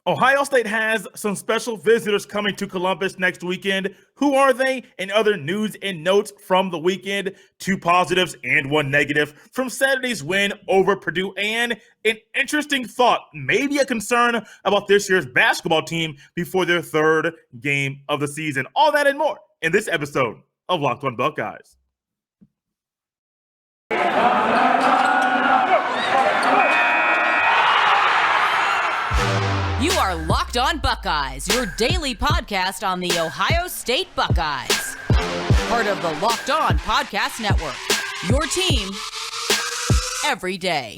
Ohio State has some special visitors coming to Columbus next weekend. Who are they? And other news and notes from the weekend. 2 positives and 1 negative from Saturday's win over Purdue, and an interesting thought, maybe a concern about this year's basketball team before their 3rd game of the season. All that and more in this episode of Locked On Buckeyes. You are Locked On Buckeyes, your daily podcast on the Ohio State Buckeyes. Part of the Locked On Podcast Network, your team every day.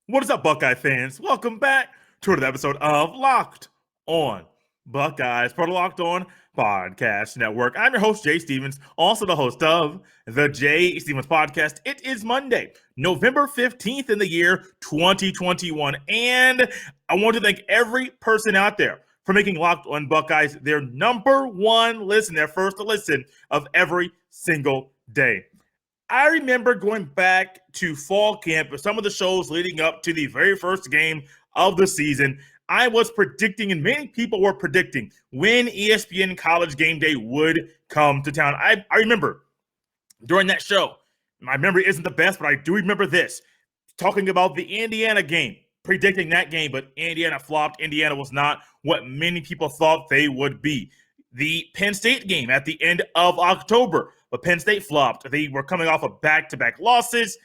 What is up, Buckeye fans? Welcome back to another episode of Locked On Buckeyes, part of Locked On Podcast Network. I'm your host, Jay Stevens, also the host of the Jay Stevens Podcast. It is Monday, November 15th in the year 2021, and I want to thank every person out there for making Locked On Buckeyes their number one listen, their first listen of every single day. I remember going back to fall camp with some of the shows leading up to the very first game of the season. I was predicting, and many people were predicting, when ESPN College Game Day would come to town. I remember during that show, my memory isn't the best, but I do remember this, talking about the Indiana game, predicting that game, but Indiana flopped. Indiana was not what many people thought they would be. The Penn State game at the end of October, but Penn State flopped. They were coming off of back-to-back losses.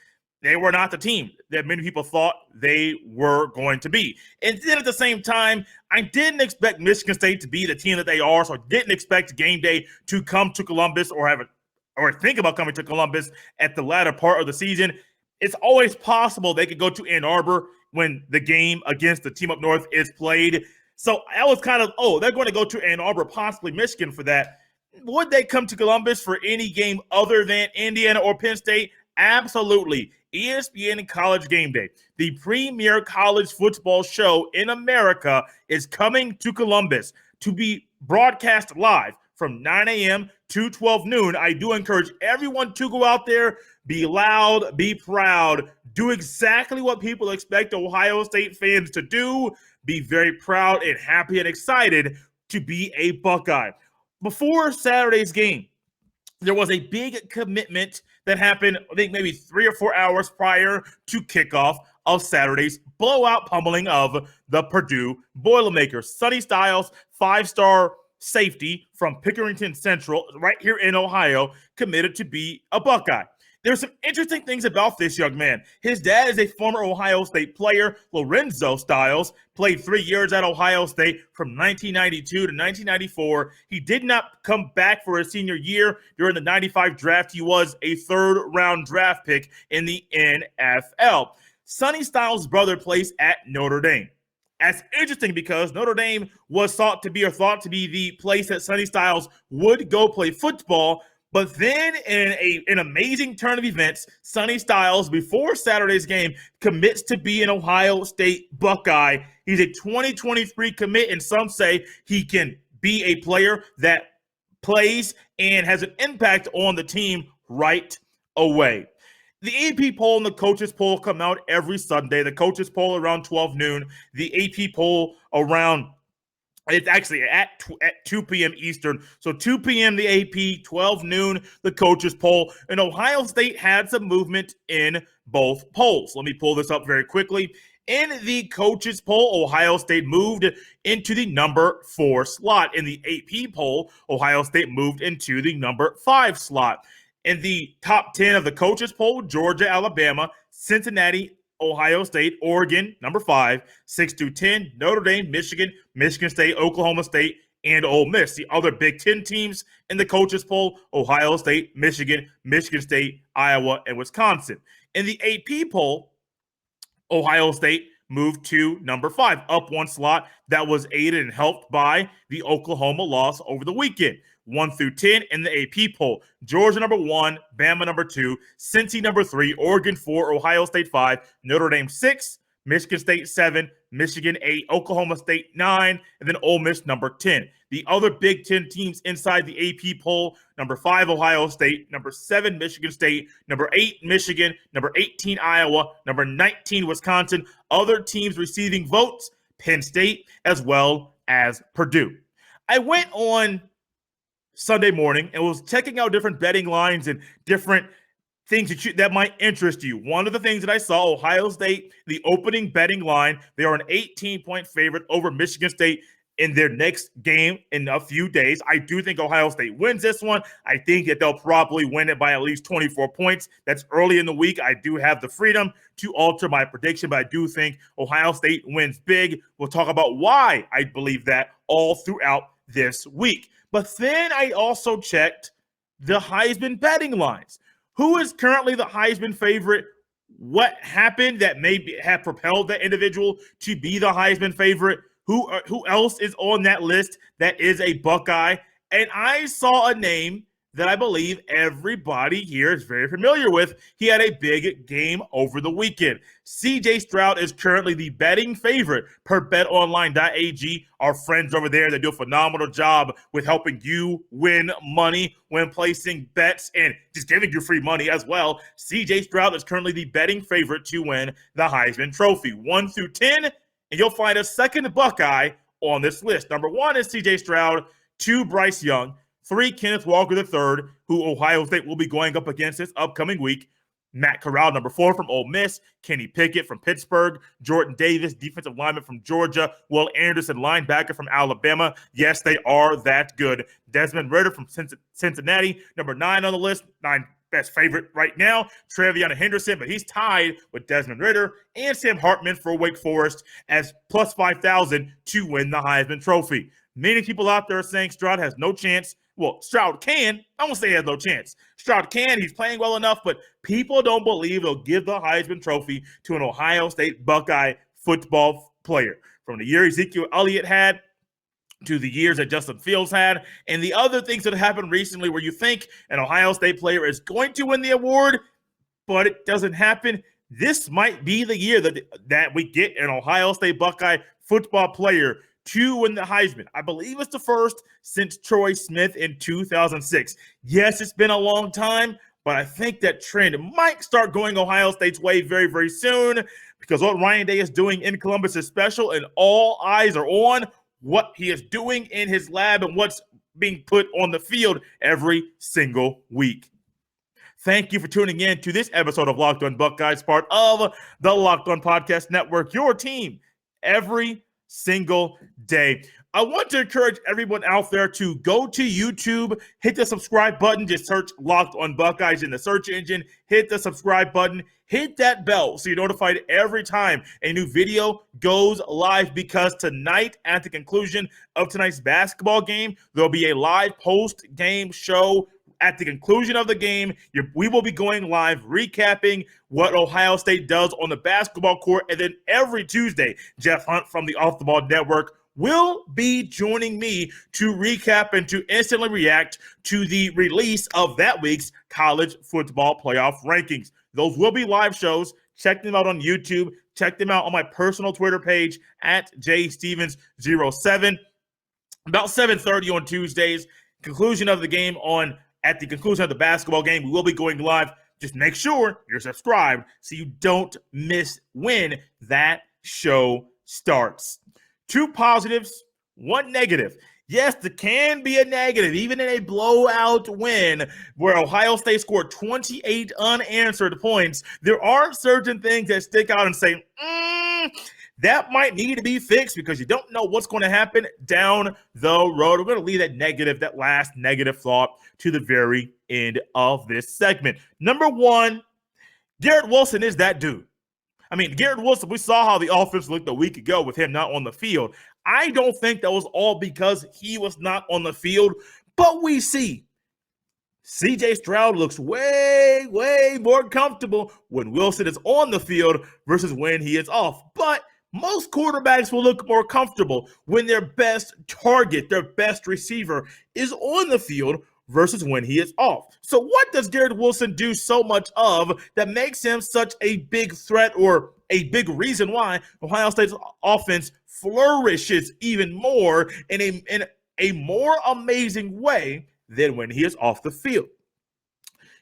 They were not the team that many people thought they were going to be. And then at the same time, I didn't expect Michigan State to be the team that they are, so I didn't expect game day to come to Columbus or think about coming to Columbus at the latter part of the season. It's always possible they could go to Ann Arbor when the game against the team up north is played. So I was kind of, they're going to go to Ann Arbor, possibly Michigan for that. Would they come to Columbus for any game other than Indiana or Penn State? Absolutely. ESPN College Game Day, the premier college football show in America, is coming to Columbus to be broadcast live from 9 a.m. to 12 noon. I do encourage everyone to go out there, be loud, be proud, do exactly what people expect Ohio State fans to do, be very proud and happy and excited to be a Buckeye. Before Saturday's game, there was a big commitment that happened, I think maybe 3 or 4 hours prior to kickoff of Saturday's blowout pummeling of the Purdue Boilermakers. Sonny Styles, 5-star safety from Pickerington Central, right here in Ohio, committed to be a Buckeye. There's some interesting things about this young man. His dad is a former Ohio State player, Lorenzo Styles, played 3 years at Ohio State from 1992 to 1994. He did not come back for his senior year during the 95 draft. He was a 3rd-round draft pick in the NFL. Sonny Styles' brother plays at Notre Dame. That's interesting because Notre Dame was thought to be the place that Sonny Styles would go play football. But then in an amazing turn of events, Sonny Styles, before Saturday's game, commits to be an Ohio State Buckeye. He's a 2023 commit, and some say he can be a player that plays and has an impact on the team right away. The AP poll and the coaches poll come out every Sunday. The coaches poll around 12 noon. The AP poll around It's actually at 2 p.m. Eastern. So 2 p.m. the AP, 12 noon the coaches poll. And Ohio State had some movement in both polls. Let me pull this up very quickly. In the coaches poll, Ohio State moved into the number 4 slot. In the AP poll, Ohio State moved into the number 5 slot. In the top 10 of the coaches poll, Georgia, Alabama, Cincinnati, Ohio State, Oregon, number 5, 6 through 10, Notre Dame, Michigan, Michigan State, Oklahoma State, and Ole Miss. The other Big Ten teams in the coaches poll, Ohio State, Michigan, Michigan State, Iowa, and Wisconsin. In the AP poll, Ohio State moved to number 5, up 1 slot. That was aided and helped by the Oklahoma loss over the weekend. 1 through 10 in the AP poll. Georgia number 1, Bama number 2, Cincy number 3, Oregon 4, Ohio State 5, Notre Dame 6, Michigan State 7, Michigan 8, Oklahoma State 9, and then Ole Miss number 10. The other Big Ten teams inside the AP poll: number 5, Ohio State; number 7, Michigan State; number 8, Michigan; number 18, Iowa; number 19, Wisconsin. Other teams receiving votes: Penn State as well as Purdue. I went on Sunday morning and was checking out different betting lines and different things that might interest you. One of the things that I saw: Ohio State, the opening betting line, they are an 18-point favorite over Michigan State in their next game in a few days. I do think Ohio State wins this one. I think that they'll probably win it by at least 24 points. That's early in the week. I do have the freedom to alter my prediction, but I do think Ohio State wins big. We'll talk about why I believe that all throughout this week. But then I also checked the Heisman betting lines. Who is currently the Heisman favorite? What happened that have propelled that individual to be the Heisman favorite? Who else is on that list that is a Buckeye? And I saw a name that I believe everybody here is very familiar with. He had a big game over the weekend. CJ Stroud is currently the betting favorite per betonline.ag. Our friends over there, they do a phenomenal job with helping you win money when placing bets and just giving you free money as well. CJ Stroud is currently the betting favorite to win the Heisman Trophy. 1 through 10, and you'll find a second Buckeye on this list. Number 1 is CJ Stroud, 2, Bryce Young, 3, Kenneth Walker III, who Ohio State will be going up against this upcoming week. Matt Corral, number 4 from Ole Miss, Kenny Pickett from Pittsburgh, Jordan Davis, defensive lineman from Georgia, Will Anderson, linebacker from Alabama. Yes, they are that good. Desmond Ridder from Cincinnati, number 9 on the list, 9 best favorite right now. Trevion Henderson, but he's tied with Desmond Ridder, and Sam Hartman for Wake Forest as plus 5,000 to win the Heisman Trophy. Many people out there are saying Stroud has no chance. Well, Stroud can. I won't say he has no chance. Stroud can. He's playing well enough, but people don't believe they'll give the Heisman Trophy to an Ohio State Buckeye football player. From the year Ezekiel Elliott had to the years that Justin Fields had, and the other things that happened recently where you think an Ohio State player is going to win the award, but it doesn't happen. This might be the year that we get an Ohio State Buckeye football player to win the Heisman. I believe it's the first since Troy Smith in 2006. Yes, it's been a long time, but I think that trend might start going Ohio State's way very, very soon, because what Ryan Day is doing in Columbus is special, and all eyes are on what he is doing in his lab and what's being put on the field every single week. Thank you for tuning in to this episode of Locked On Buckeyes, part of the Locked On Podcast Network, your team every single day. I want to encourage everyone out there to go to YouTube, hit the subscribe button, just search Locked On Buckeyes in the search engine, hit the subscribe button, hit that bell so you're notified every time a new video goes live, because tonight, at the conclusion of tonight's basketball game, there'll be a live post-game show. At the conclusion of the game, we will be going live recapping what Ohio State does on the basketball court. And then every Tuesday, Jeff Hunt from the Off the Ball Network will be joining me to recap and to instantly react to the release of that week's college football playoff rankings. Those will be live shows. Check them out on YouTube. Check them out on my personal Twitter page at jstevens07. About 7:30 on Tuesdays. Conclusion of the game at the conclusion of the basketball game, we will be going live. Just make sure you're subscribed so you don't miss when that show starts. 2 positives, 1 negative. Yes, there can be a negative, even in a blowout win where Ohio State scored 28 unanswered points. There are certain things that stick out and say, that might need to be fixed, because you don't know what's going to happen down the road. We're going to leave that last negative thought to the very end of this segment. Number 1, Garrett Wilson is that dude. I mean, Garrett Wilson, we saw how the offense looked a week ago with him not on the field. I don't think that was all because he was not on the field, but we see CJ Stroud looks way, way more comfortable when Wilson is on the field versus when he is off. But most quarterbacks will look more comfortable when their best target, their best receiver, is on the field versus when he is off. So what does Garrett Wilson do so much of that makes him such a big threat, or a big reason why Ohio State's offense flourishes even more in a more amazing way than when he is off the field.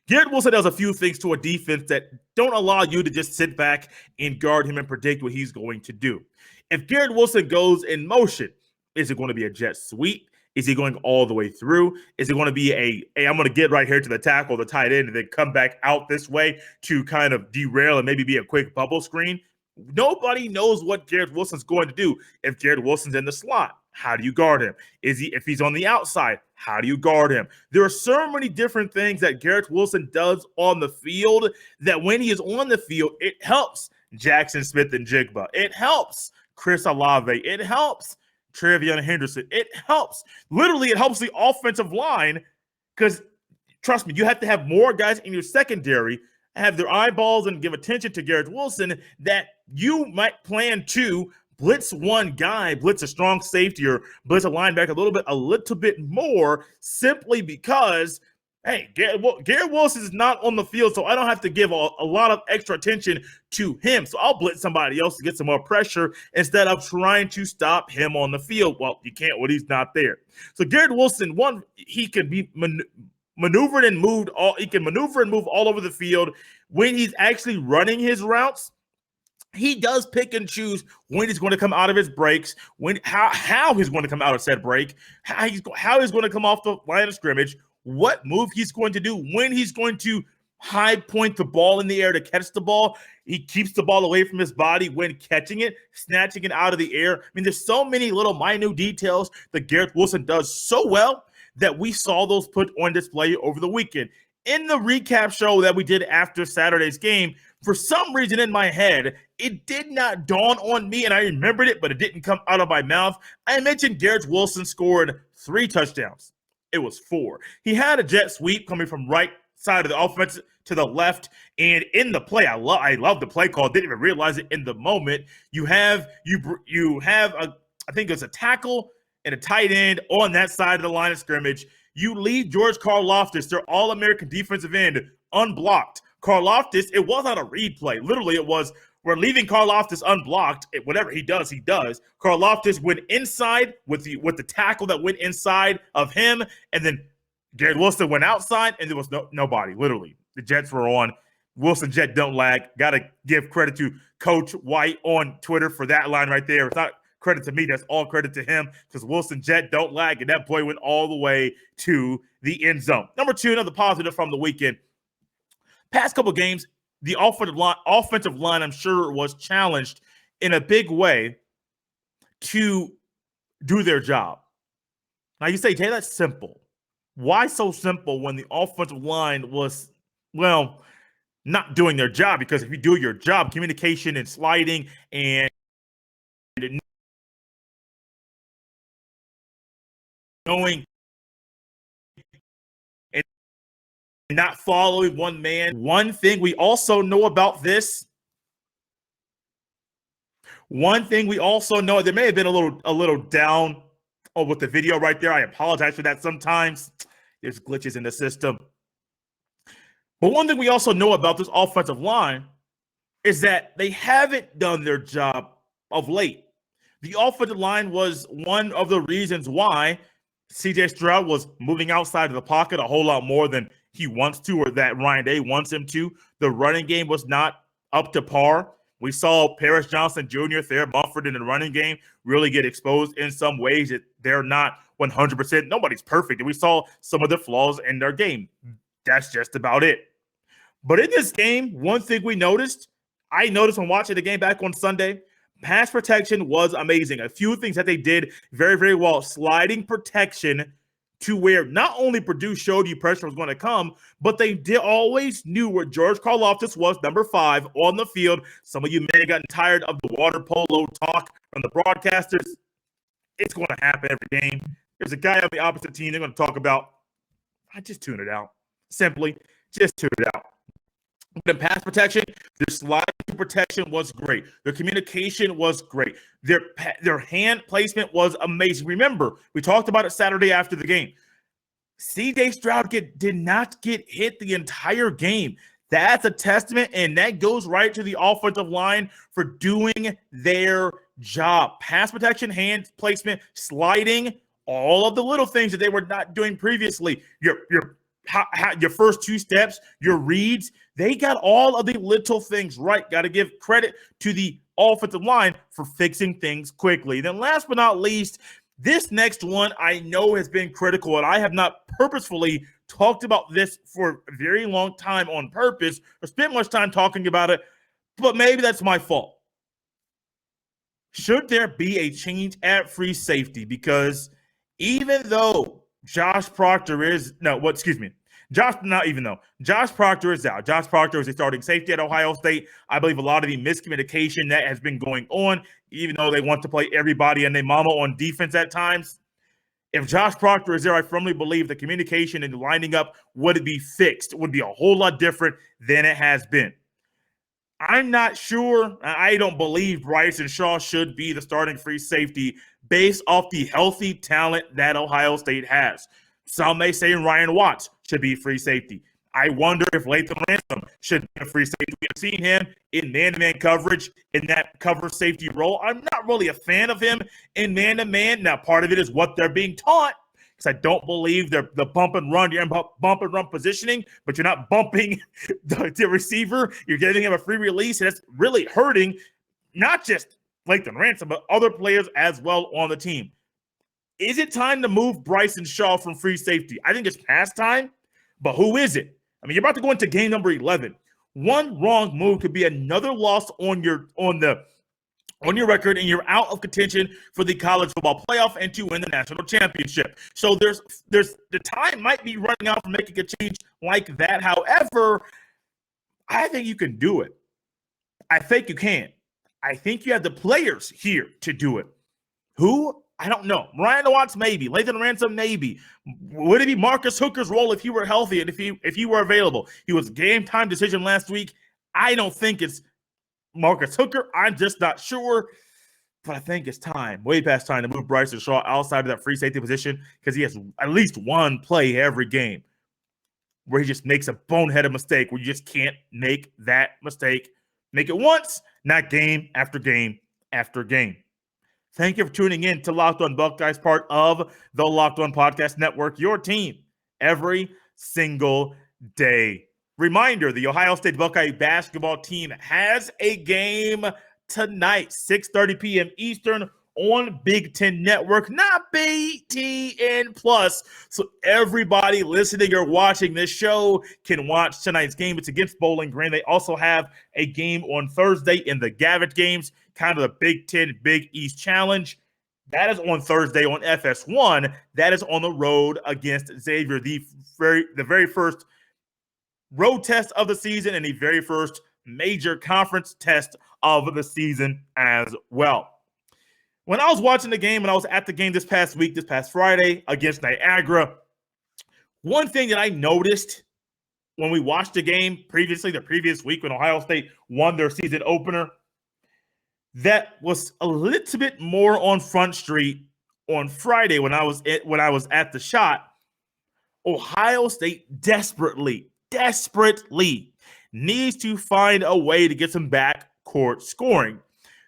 Garrett Wilson does a few things to a defense that don't allow you to just sit back and guard him and predict what he's going to do. If Garrett Wilson goes in motion, is it going to be a jet sweep? Is he going all the way through? Is it going to be I'm going to get right here to the tackle, the tight end, and then come back out this way to kind of derail and maybe be a quick bubble screen? Nobody knows what Garrett Wilson's going to do. If Garrett Wilson's in the slot, how do you guard him? If he's on the outside, how do you guard him? There are so many different things that Garrett Wilson does on the field that when he is on the field, it helps Jackson Smith and Jigba. It helps Chris Olave. It helps Trevion Henderson. It helps. Literally, it helps the offensive line because, trust me, you have to have more guys in your secondary have their eyeballs and give attention to Garrett Wilson that you might plan to blitz one guy, blitz a strong safety, or blitz a linebacker a little bit more, simply because, hey, Garrett Wilson is not on the field, so I don't have to give a lot of extra attention to him. So I'll blitz somebody else to get some more pressure instead of trying to stop him on the field. Well, you can't when he's not there. So Garrett Wilson, he can be maneuvered and moved. He can maneuver and move all over the field when he's actually running his routes. He does pick and choose when he's going to come out of his breaks, how he's going to come out of said break, how he's going to come off the line of scrimmage, what move he's going to do, when he's going to high point the ball in the air to catch the ball. He keeps the ball away from his body when catching it, snatching it out of the air. I mean, there's so many little minute details that Garrett Wilson does so well that we saw those put on display over the weekend. In the recap show that we did after Saturday's game, for some reason in my head, it did not dawn on me, and I remembered it, but it didn't come out of my mouth. I mentioned Garrett Wilson scored 3 touchdowns. It was 4. He had a jet sweep coming from right side of the offense to the left, and in the play, I love the play call. Didn't even realize it in the moment. You have I think it's a tackle and a tight end on that side of the line of scrimmage. You leave George Karlaftis, their All-American defensive end, unblocked. Karlaftis, it was not a read play. Literally, it was, we're leaving Karlaftis unblocked. Whatever he does, he does. Karlaftis went inside with the tackle that went inside of him, and then Garrett Wilson went outside, and there was nobody. Literally, the Jets were on. Wilson Jet don't lag. Got to give credit to Coach White on Twitter for that line right there. It's not credit to me. That's all credit to him because Wilson Jet don't lag, and that boy went all the way to the end zone. Number 2, another positive from the weekend. Past couple games, the offensive line, I'm sure, was challenged in a big way to do their job. Now, you say, Jay, that's simple. Why so simple when the offensive line was, well, not doing their job? Because if you do your job, communication and sliding and knowing and not following one man. One thing we also know about this, there may have been a little down with the video right there. I apologize for that. Sometimes there's glitches in the system. But one thing we also know about this offensive line is that they haven't done their job of late. The offensive line was one of the reasons why CJ Stroud was moving outside of the pocket a whole lot more than he wants to, or that Ryan Day wants him to. The running game was not up to par. We saw Paris Johnson Jr., Thayer Mumford in the running game really get exposed in some ways that they're not 100%. Nobody's perfect. And we saw some of the flaws in their game. That's just about it. But in this game, one thing I noticed when watching the game back on Sunday, pass protection was amazing. A few things that they did very, very well. Sliding protection to where not only Purdue showed you pressure was going to come, but they always knew where George Karlaftis was, number 5, on the field. Some of you may have gotten tired of the water polo talk from the broadcasters. It's going to happen every game. There's a guy on the opposite team they're going to talk about. I just tune it out. Simply, just tune it out. But in pass protection, their sliding protection was great. Their communication was great. Their hand placement was amazing. Remember, we talked about it Saturday after the game. CJ Stroud did not get hit the entire game. That's a testament, and that goes right to the offensive line for doing their job. Pass protection, hand placement, sliding, all of the little things that they were not doing previously. Your first two steps, your reads, they got all of the little things right. Got to give credit to the offensive line for fixing things quickly. Then last but not least, this next one I know has been critical, and I have not purposefully talked about this for a very long time on purpose or spent much time talking about it, but maybe that's my fault. Should there be a change at free safety? Because even though Josh Proctor is Josh Proctor is out. Josh Proctor is a starting safety at Ohio State. I believe a lot of the miscommunication that has been going on, even though they want to play everybody and their mama on defense at times. If Josh Proctor is there, I firmly believe the communication and the lining up would be fixed, would be a whole lot different than it has been. I'm not sure. I don't believe Bryson Shaw should be the starting free safety based off the healthy talent that Ohio State has. Some may say Ryan Watts should be free safety. I wonder if Lathan Ransom should be a free safety. We have seen him in man-to-man coverage in that cover safety role. I'm not really a fan of him in man-to-man. Now, part of it is what they're being taught, because I don't believe they're the bump and run. You're in bump and run positioning, but you're not bumping the receiver. You're giving him a free release, and it's really hurting not just Lathan Ransom, but other players as well on the team. Is it time to move Bryson Shaw from free safety? I think it's past time, but who is it? I mean, you're about to go into game number 11. One wrong move could be another loss on your record, and you're out of contention for the college football playoff and to win the national championship. So there's the time might be running out for making a change like that. However, I think you can do it. I think you can. I think you have the players here to do it. Who? I don't know. Ryan Watts, maybe. Lathan Ransom, maybe. Would it be Marcus Hooker's role if he were healthy and if he were available? He was a game time decision last week. I don't think it's Marcus Hooker. I'm just not sure. But I think it's time, way past time, to move Bryson Shaw outside of that free safety position, because he has at least one play every game where he just makes a boneheaded mistake where you just can't make that mistake. Make it once, not game after game after game. Thank you for tuning in to Locked On Buckeyes, part of the Locked On Podcast Network, your team every single day. Reminder, the Ohio State Buckeye basketball team has a game tonight, 6:30 p.m. Eastern on Big Ten Network, not BTN Plus. So everybody listening or watching this show can watch tonight's game. It's against Bowling Green. They also have a game on Thursday in the Gavitt games, kind of the Big Ten Big East Challenge. That is on Thursday on FS1. That is on the road against Xavier, the very first road test of the season and the very first major conference test of the season as well. When I was watching the game, when I was at the game this past Friday against Niagara, one thing that I noticed when we watched the game the previous week when Ohio State won their season opener, that was a little bit more on Front Street on Friday when I was at the shot. Ohio State desperately needs to find a way to get some backcourt scoring.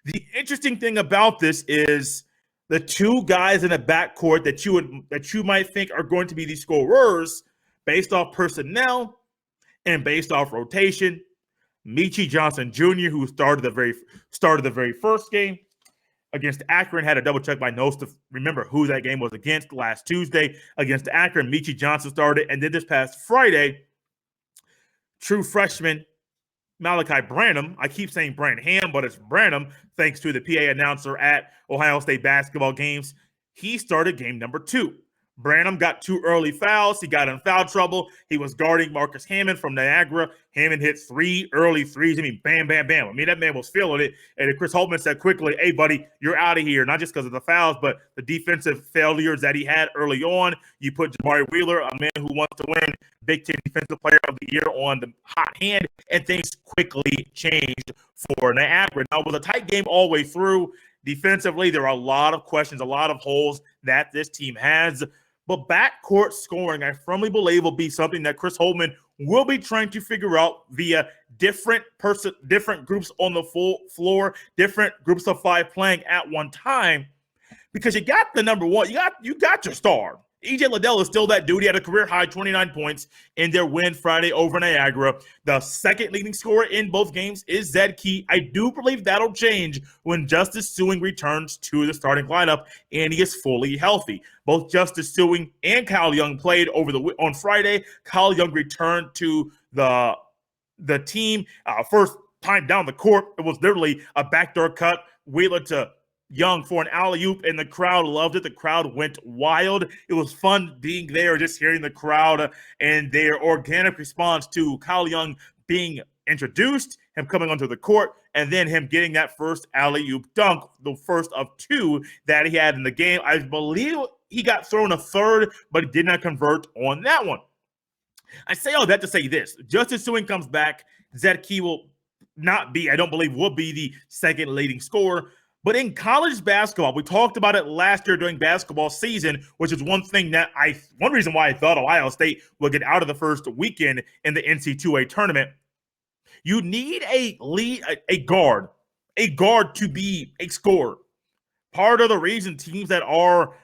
The interesting thing about this is the two guys in the backcourt that you might think are going to be the scorers based off personnel and based off rotation. Michi Johnson Jr., who started the very first game against Akron, had to double check my notes to remember who that game was against last Tuesday against Akron. Michi Johnson started, and then this past Friday, true freshman Malachi Branham, I keep saying Branham, but it's Branham, thanks to the PA announcer at Ohio State basketball games, he started game number 2. Branham got 2 early fouls. He got in foul trouble. He was guarding Marcus Hammond from Niagara. Hammond hit 3 early threes. I mean, bam, bam, bam. I mean, that man was feeling it. And Chris Holtman said quickly, hey, buddy, you're out of here. Not just because of the fouls, but the defensive failures that he had early on. You put Jabari Wheeler, a man who wants to win Big Ten Defensive Player of the Year, on the hot hand, and things quickly changed for Niagara. Now, it was a tight game all the way through. Defensively, there are a lot of questions, a lot of holes that this team has. But backcourt scoring, I firmly believe, will be something that Chris Holtman will be trying to figure out via different groups on the full floor, different groups of 5 playing at one time. because you got the number one. You got your star. E.J. Liddell is still that dude. He had a career-high 29 points in their win Friday over Niagara. The second leading scorer in both games is Zed Key. I do believe that'll change when Justice Sueing returns to the starting lineup and he is fully healthy. Both Justice Sueing and Kyle Young played on Friday. Kyle Young returned to the team. First time down the court, it was literally a backdoor cut. Wheeler to Young for an alley-oop, and the crowd loved it. The crowd went wild. It was fun being there, just hearing the crowd and their organic response to Kyle Young being introduced, him coming onto the court, and then him getting that first alley-oop dunk, the first of two that he had in the game. I believe he got thrown a third, but he did not convert on that one. I say all that to say this. Justice Sueing comes back. Zed Key will be the second leading scorer. But in college basketball, we talked about it last year during basketball season, which is one reason why I thought Ohio State would get out of the first weekend in the NC2A tournament. You need a guard to be a scorer. Part of the reason teams that are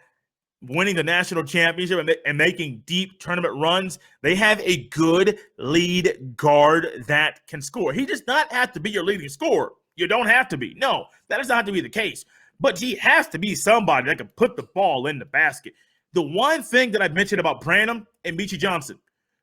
winning the national championship and making deep tournament runs, they have a good lead guard that can score. He does not have to be your leading scorer. You don't have to be. No, that does not have to be the case. But he has to be somebody that can put the ball in the basket. The one thing that I mentioned about Branham and Meechie Johnson,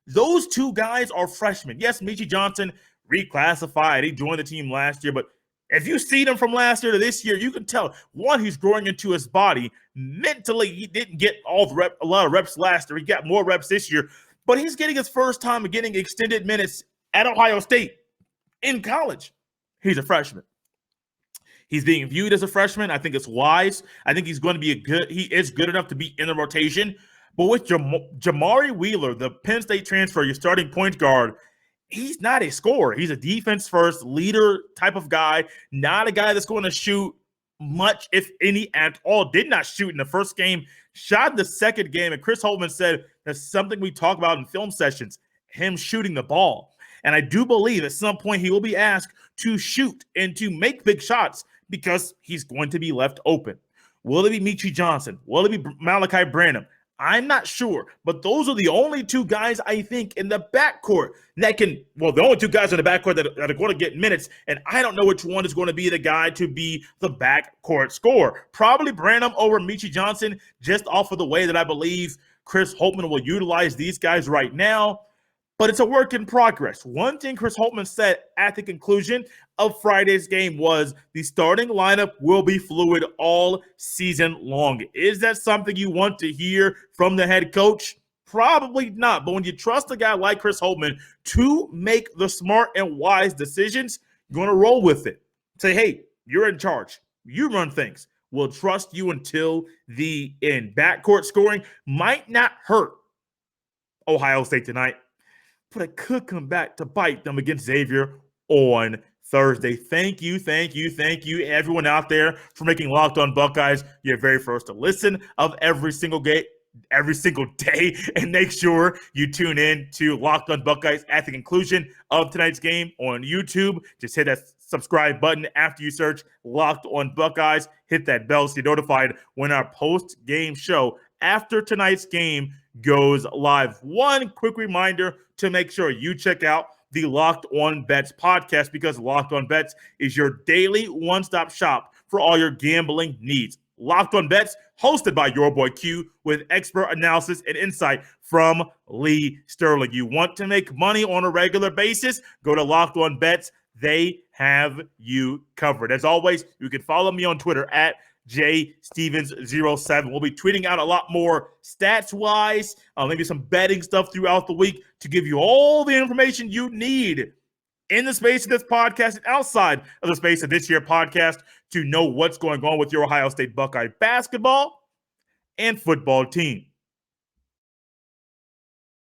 those two guys are freshmen. Yes, Meechie Johnson reclassified. He joined the team last year. But if you see them from last year to this year, you can tell, one, he's growing into his body. Mentally, he didn't get a lot of reps last year. He got more reps this year. But he's getting his first time getting extended minutes at Ohio State in college. He's a freshman. He's being viewed as a freshman. I think it's wise. I think he is good enough to be in the rotation. But with Jamari Wheeler, the Penn State transfer, your starting point guard, he's not a scorer. He's a defense-first leader type of guy, not a guy that's going to shoot much, if any, at all. Did not shoot in the first game, shot in the second game. And Chris Holtmann said that's something we talk about in film sessions, him shooting the ball. And I do believe at some point he will be asked to shoot and to make big shots because he's going to be left open. Will it be Meechie Johnson? Will it be Malachi Branham? I'm not sure, but those are the only two guys I think in the backcourt the only two guys in the backcourt that are going to get minutes, and I don't know which one is going to be the guy to be the backcourt scorer. Probably Branham over Meechie Johnson, just off of the way that I believe Chris Holtmann will utilize these guys right now. But it's a work in progress. One thing Chris Holtmann said at the conclusion of Friday's game was the starting lineup will be fluid all season long. Is that something you want to hear from the head coach? Probably not. But when you trust a guy like Chris Holtmann to make the smart and wise decisions, you're going to roll with it. Say, hey, you're in charge. You run things. We'll trust you until the end. Backcourt scoring might not hurt Ohio State tonight, but it could come back to bite them against Xavier on Thursday. Thank you, everyone out there, for making Locked On Buckeyes your very first to listen of every single day, and make sure you tune in to Locked On Buckeyes at the conclusion of tonight's game on YouTube. Just hit that subscribe button after you search Locked On Buckeyes. Hit that bell so you're notified when our post-game show after tonight's game goes live. One quick reminder to make sure you check out the Locked On Bets podcast, because Locked On Bets is your daily one-stop shop for all your gambling needs. Locked On Bets, hosted by your boy Q, with expert analysis and insight from Lee Sterling. You want to make money on a regular basis? Go to Locked On Bets. They have you covered. As always, you can follow me on Twitter at JStevens07. We'll be tweeting out a lot more stats-wise, maybe some betting stuff throughout the week to give you all the information you need in the space of this podcast and outside of the space of this year podcast to know what's going on with your Ohio State Buckeye basketball and football team.